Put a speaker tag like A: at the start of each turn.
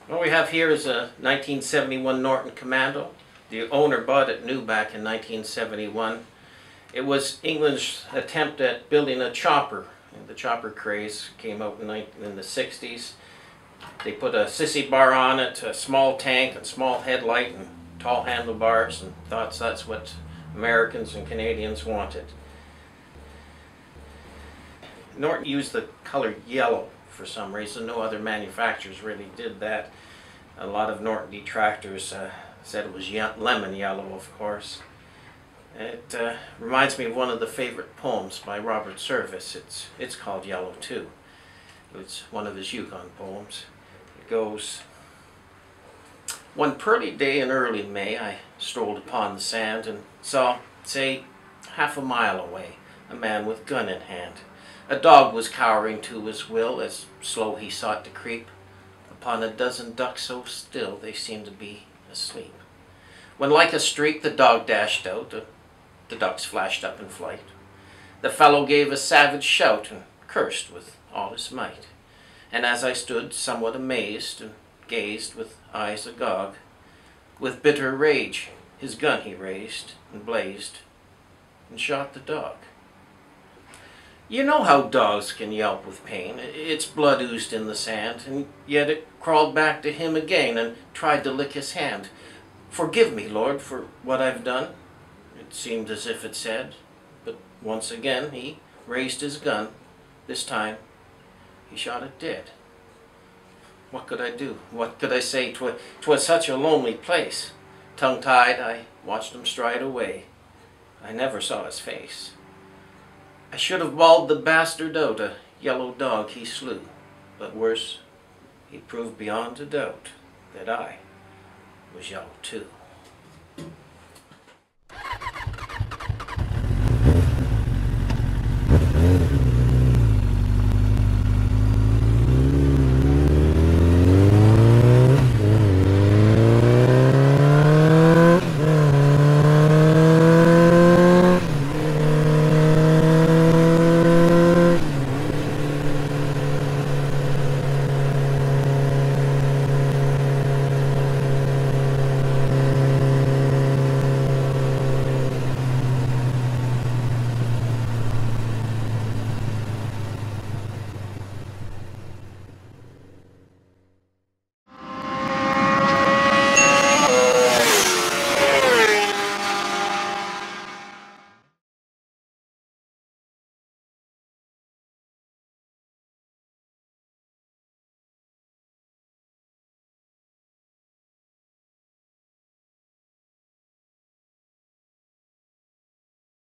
A: What we have here is a 1971 Norton Commando. The owner bought it new back in 1971. It was England's attempt at building a chopper. The chopper craze came out in the 60s. They put a sissy bar on it, a small tank, a small headlight, and tall handlebars, and thought that's what Americans and Canadians wanted. Norton used the color yellow for some reason. No other manufacturers really did that. A lot of Norton detractors said it was lemon yellow, of course. It reminds me of one of the favorite poems by Robert Service. It's called Yellow too. It's one of his Yukon poems. It goes, "One pearly day in early May, I strolled upon the sand and saw, say, half a mile away, a man with gun in hand. A dog was cowering to his will as slow he sought to creep upon a dozen ducks so still they seemed to be asleep. When like a streak the dog dashed out, the ducks flashed up in flight. The fellow gave a savage shout and cursed with all his might. And as I stood somewhat amazed and gazed with eyes agog, with bitter rage his gun he raised and blazed and shot the dog. You know how dogs can yelp with pain. Its blood oozed in the sand, and yet it crawled back to him again and tried to lick his hand. Forgive me, Lord, for what I've done, it seemed as if it said. But once again he raised his gun. This time he shot it dead. What could I do? What could I say? 'Twas such a lonely place. Tongue-tied, I watched him stride away. I never saw his face. I should have bawled the bastard out, a yellow dog he slew. But worse, he proved beyond a doubt that I was yellow too."